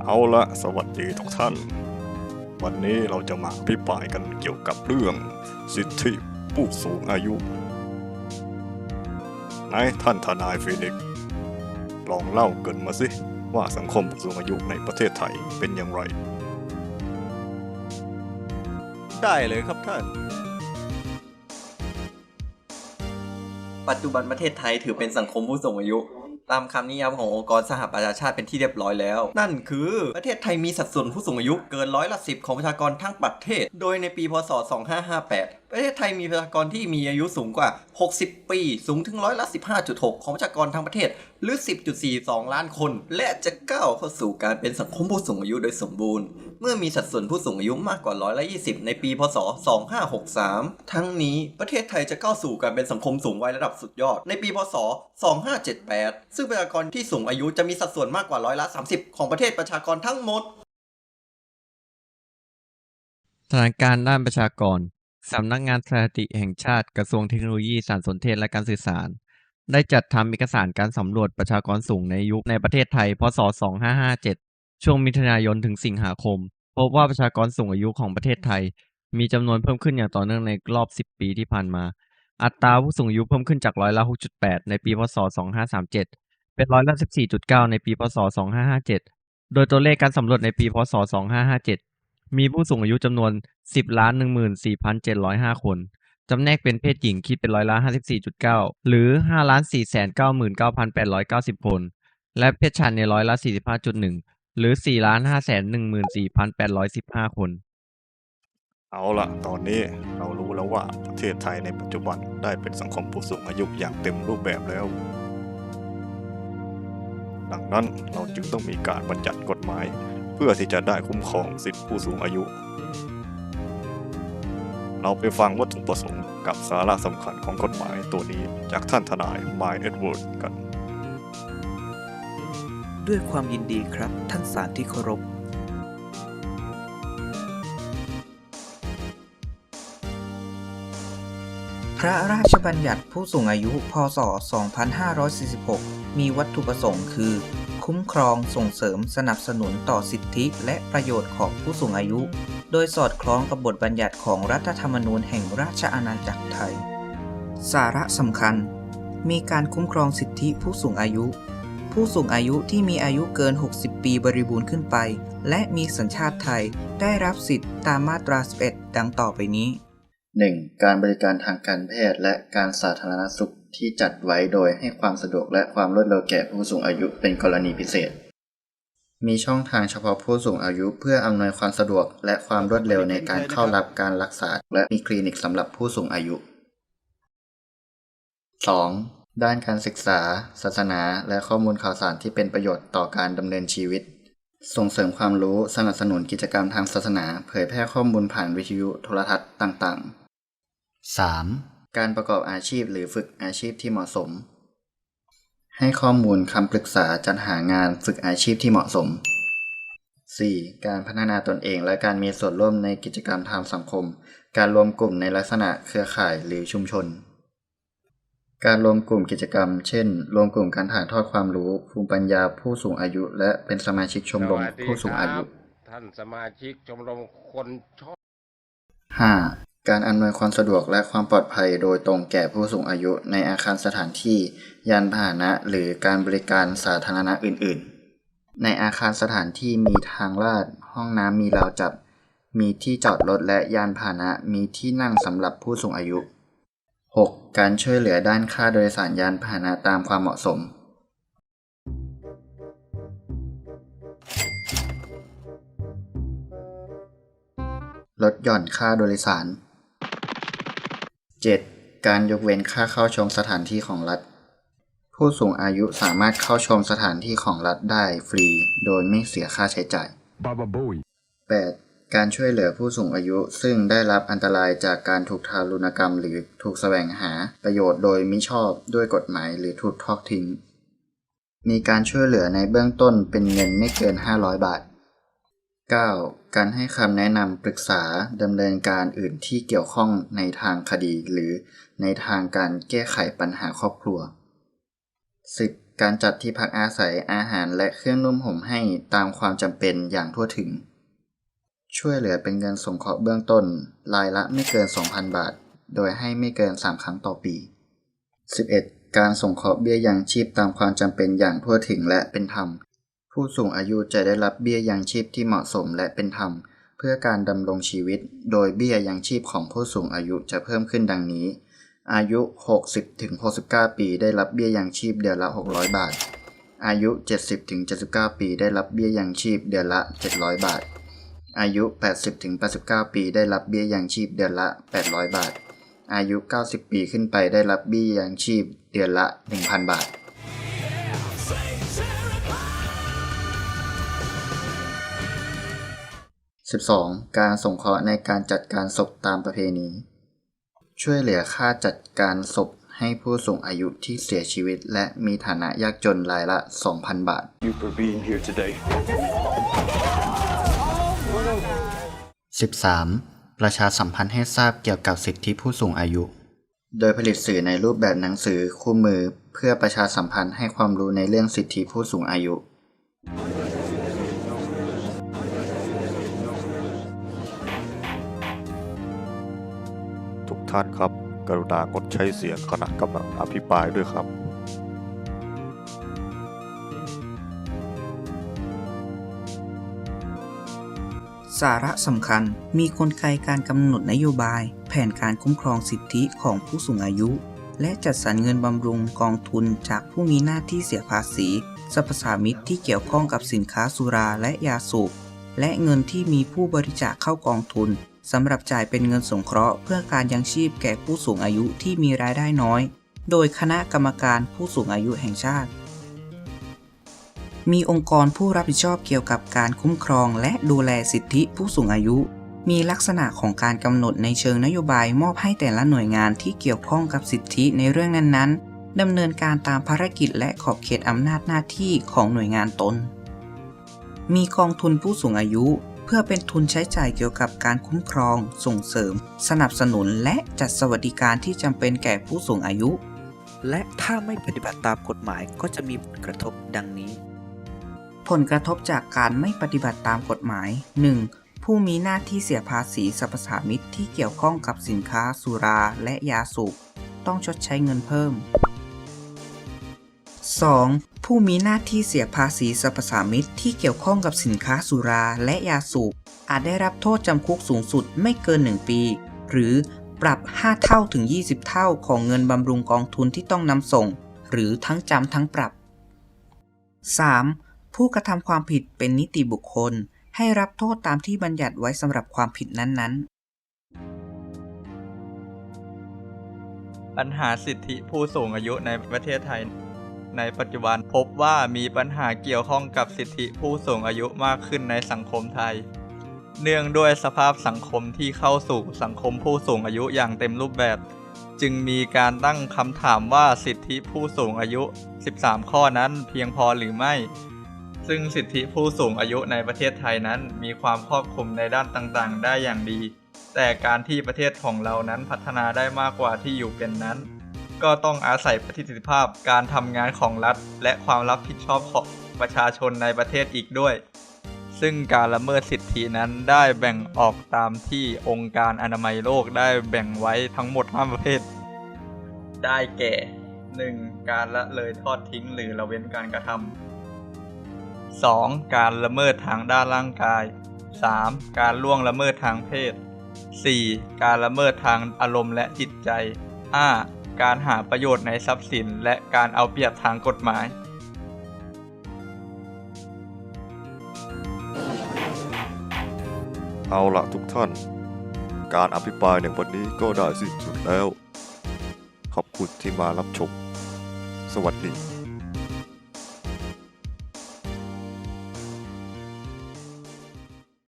เอาละสวัสดีทุกท่าน วันนี้เราจะมาอภิปรายกันเกี่ยวกับเรื่องสิทธิผู้สูงอายุนายท่านทนายฟีนิกซ์ลองเล่าเกรินมาสิว่าสังคมผู้สูงอายุในประเทศไทยเป็นอย่างไรได้เลยครับท่าน ปัจจุบันประเทศไทยถือเป็นสังคมผู้สูงอายุตามคำนิยามขององค์กรสหประชาชาติเป็นที่เรียบร้อยแล้วนั่นคือประเทศไทยมีสัดส่วนผู้สูงอายุเกิน10%ของประชากรทั้งประเทศโดยในปีพ.ศ. 2558ประเทศไทยมีประชากรที่มีอายุสูงกว่า60ปีสูงถึง15.6% ของประชากรทั้งประเทศหรือ 10.42 ล้านคนและจะก้าวเข้าสู่การเป็นสังคมผู้สูงอายุโดยสมบูรณ์เมื่อมีสัดส่วนผู้สูงอายุมากกว่า20%ในปีพ.ศ. 2563ทั้งนี้ประเทศไทยจะก้าวสู่การเป็นสังคมสูงวัยระดับสุดยอดในปีพ.ศ. 2578ซึ่งประชากรที่สูงอายุจะมีสัดส่วนมากกว่า30%ของประเทศประชากรทั้งหมดสถานการณ์ด้านประชากรสำนักงานสถิติแห่งชาติกระทรวงเทคโนโลยีสารสนเทศและการสื่อสารได้จัดทำเอกสารการสำรวจประชากรสูงในยุคในประเทศไทยพ.ศ. 2557ช่วงมิถุนายนถึงสิงหาคมพบว่าประชากรสูงอายุของประเทศไทยมีจำนวนเพิ่มขึ้นอย่างต่อเนื่องในรอบ10ปีที่ผ่านมาอัตราผู้สูงอายุเพิ่มขึ้นจาก6.8%ในปีพ.ศ. 2537เป็น14.9%ในปีพ.ศ. 2557โดยตัวเลขการสำรวจในปีพ.ศ. 2557มีผู้สูงอายุจำนวน 10,14,705 คนจำแนกเป็นเพศหญิงคิดเป็น54.9%หรือ 5,499,890 คนและเพศชายใน45.1%หรือ 4,514,815 คนเอาละตอนนี้เรารู้แล้วว่าประเทศไทยในปัจจุบันได้เป็นสังคมผู้สูงอายุอย่างเต็มรูปแบบแล้วดังนั้นเราจึงต้องมีการบัญญัติกฎหมายเพื่อที่จะได้คุ้มครองสิทธิผู้สูงอายุ เราไปฟังวัตถุประสงค์กับสาระสำคัญของกฎหมายตัวนี้จากท่านทนายไมค์เอ็ดเวิร์ดกัน ด้วยความยินดีครับท่านศาลที่เคารพพระราชบัญญัติผู้สูงอายุพ.ศ. 2546มีวัตถุประสงค์คือคุ้มครองส่งเสริมสนับสนุนต่อสิทธิและประโยชน์ของผู้สูงอายุโดยสอดคล้องกับบทบัญญัติของรัฐธรรมนูญแห่งราชอาณาจักรไทยสาระสำคัญมีการคุ้มครองสิทธิผู้สูงอายุผู้สูงอายุที่มีอายุเกิน60ปีบริบูรณ์ขึ้นไปและมีสัญชาติไทยได้รับสิทธิตามมาตรา11ดังต่อไปนี้ 1. การบริการทางการแพทย์และการสาธารณสุขที่จัดไว้โดยให้ความสะดวกและความรวดเร็วแก่ผู้สูงอายุเป็นกรณีพิเศษมีช่องทางเฉพาะผู้สูงอายุเพื่ออำนวยความสะดวกและความรวดเร็วในการเข้ารับการรักษาและมีคลินิกสำหรับผู้สูงอายุ 2. ด้านการศึกษาศาสนาและข้อมูลข่าวสารที่เป็นประโยชน์ต่อการดำเนินชีวิตส่งเสริมความรู้สนับสนุนกิจกรรมทางศาสนาเผยแพร่ข้อมูลผ่านวิทยุโทรทัศน์ต่างๆ 3. การประกอบอาชีพหรือฝึกอาชีพที่เหมาะสมให้ข้อมูลคำปรึกษาจัดหางานฝึกอาชีพที่เหมาะสม 4. การพัฒนาตนเองและการมีส่วนร่วมในกิจกรรมทางสังคมการรวมกลุ่มในลักษณะเครือข่ายหรือชุมชนการรวมกลุ่มกิจกรรมเช่นรวมกลุ่มการถ่ายทอดความรู้ภูมิปัญญาผู้สูงอายุและเป็นสมาชิกชมรมผู้สูงอายุท่านสมาชิกชมรมคนชอบ 5. การอำนวยความสะดวกและความปลอดภัยโดยตรงแก่ผู้สูงอายุในอาคารสถานที่ยานพาหนะหรือการบริการสาธารณะอื่นๆในอาคารสถานที่มีทางลาดห้องน้ำมีราวจับมีที่จอดรถและยานพาหนะมีที่นั่งสำหรับผู้สูงอายุ 6. การช่วยเหลือด้านค่าโดยสารยานพาหนะตามความเหมาะสมลดหย่อนค่าโดยสาร 7. การยกเว้นค่าเข้าชมสถานที่ของรัฐผู้สูงอายุสามารถเข้าชมสถานที่ของรัฐได้ฟรีโดยไม่เสียค่าใช้จ่าย 8. การช่วยเหลือผู้สูงอายุซึ่งได้รับอันตรายจากการถูกทารุณกรรมหรือถูกแสวงหาประโยชน์โดยมิชอบด้วยกฎหมายหรือถูกทอดทิ้งมีการช่วยเหลือในเบื้องต้นเป็นเงินไม่เกิน500 บาท 9. การให้คำแนะนำปรึกษาดำเนินการอื่นที่เกี่ยวข้องในทางคดีหรือในทางการแก้ไขปัญหาครอบครัว 10. การจัดที่พักอาศัยอาหารและเครื่องนุ่มห่มให้ตามความจำเป็นอย่างทั่วถึงช่วยเหลือเป็นเงินสงเคราะห์เบื้องต้นรายละไม่เกิน 2,000 บาทโดยให้ไม่เกิน3ครั้งต่อปี 11. การสงเคราะห์เบี้ยยังชีพตามความจำเป็นอย่างทั่วถึงและเป็นธรรมผู้สูงอายุจะได้รับเบี้ยยังชีพที่เหมาะสมและเป็นธรรมเพื่อการดำรงชีวิตโดยเบี้ยยังชีพของผู้สูงอายุจะเพิ่มขึ้นดังนี้อายุ 60-69 ปีได้รับเบี้ยยังชีพเดือนละ600 บาทอายุ 70-79 ปีได้รับเบี้ยยังชีพเดือนละ700 บาทอายุ 80-89 ปีได้รับเบี้ยยังชีพเดือนละ800 บาทอายุ 90 ปีขึ้นไปได้รับเบี้ยยังชีพเดือนละ 1,000 บาท12. การสงเคราะห์ในการจัดการศพตามประเพณีช่วยเหลือค่าจัดการศพให้ผู้สูงอายุที่เสียชีวิตและมีฐานะยากจนรายละ 2,000 บาท 13. ประชาสัมพันธ์ให้ทราบเกี่ยวกับสิทธิผู้สูงอายุโดยผลิตสื่อในรูปแบบหนังสือคู่มือเพื่อประชาสัมพันธ์ให้ความรู้ในเรื่องสิทธิผู้สูงอายุทุกท่านครับกรุณางดใช้เสียงขณะกำลังอภิปรายด้วยครับ สาระสำคัญมีกลไกการกำหนดนโยบายแผนการคุ้มครองสิทธิของผู้สูงอายุและจัดสรรเงินบำรุงกองทุนจากผู้มีหน้าที่เสียภาษีสรรพสามิตที่เกี่ยวข้องกับสินค้าสุราและยาสูบและเงินที่มีผู้บริจาคเข้ากองทุนสำหรับจ่ายเป็นเงินสงเคราะห์เพื่อการยังชีพแก่ผู้สูงอายุที่มีรายได้น้อยโดยคณะกรรมการผู้สูงอายุแห่งชาติมีองค์กรผู้รับผิดชอบเกี่ยวกับการคุ้มครองและดูแลสิทธิผู้สูงอายุมีลักษณะของการกำหนดในเชิงนโยบายมอบให้แต่ละหน่วยงานที่เกี่ยวข้องกับสิทธิในเรื่องนั้นๆดำเนินการตามภารกิจและขอบเขตอำนาจหน้าที่ของหน่วยงานตนมีกองทุนผู้สูงอายุเพื่อเป็นทุนใช้จ่ายเกี่ยวกับการคุ้มครองส่งเสริมสนับสนุนและจัดสวัสดิการที่จำเป็นแก่ผู้สูงอายุและถ้าไม่ปฏิบัติตามกฎหมายก็จะมีผลกระทบดังนี้ผลกระทบจากการไม่ปฏิบัติตามกฎหมาย 1. ผู้มีหน้าที่เสียภาษีสรรพสามิตที่เกี่ยวข้องกับสินค้าสุราและยาสูบต้องชดใช้เงินเพิ่ม 2. ผู้มีหน้าที่เสียภาษีสรรพสามิตที่เกี่ยวข้องกับสินค้าสุราและยาสูบอาจได้รับโทษจำคุกสูงสุดไม่เกิน1 ปีหรือปรับ5 เท่าถึง20 เท่าของเงินบำรุงกองทุนที่ต้องนำส่งหรือทั้งจำทั้งปรับ 3. ผู้กระทำความผิดเป็นนิติบุคคลให้รับโทษตามที่บัญญัติไว้สำหรับความผิดนั้นๆปัญหาสิทธิผู้สูงอายุในประเทศไทยในปัจจุบันพบว่ามีปัญหาเกี่ยวข้องกับสิทธิผู้สูงอายุมากขึ้นในสังคมไทยเนื่องด้วยสภาพสังคมที่เข้าสู่สังคมผู้สูงอายุอย่างเต็มรูปแบบจึงมีการตั้งคำถามว่าสิทธิผู้สูงอายุ13ข้อนั้นเพียงพอหรือไม่ซึ่งสิทธิผู้สูงอายุในประเทศไทยนั้นมีความครอบคลุมในด้านต่างๆได้อย่างดีแต่การที่ประเทศของเรานั้นพัฒนาได้มากกว่าที่อยู่เป็นนั้นก็ต้องอาศัยประสิทธิภาพการทำงานของรัฐและความรับผิดชอบของประชาชนในประเทศอีกด้วยซึ่งการละเมิดสิทธินั้นได้แบ่งออกตามที่องค์การอนามัยโลกได้แบ่งไว้ทั้งหมด5ประเภทได้แก่ 1. การละเลยทอดทิ้งหรือละเว้นการกระทำ 2. การละเมิดทางด้านร่างกาย 3. การล่วงละเมิดทางเพศ 4. การละเมิดทางอารมณ์และจิตใจ 5. การหาประโยชน์ในทรัพย์สินและการเอาเปรียบทางกฎหมายเอาละทุกท่านการอภิปรายในวันนี้ก็ได้สิ้นสุดแล้วขอบคุณที่มารับชมสวัสดี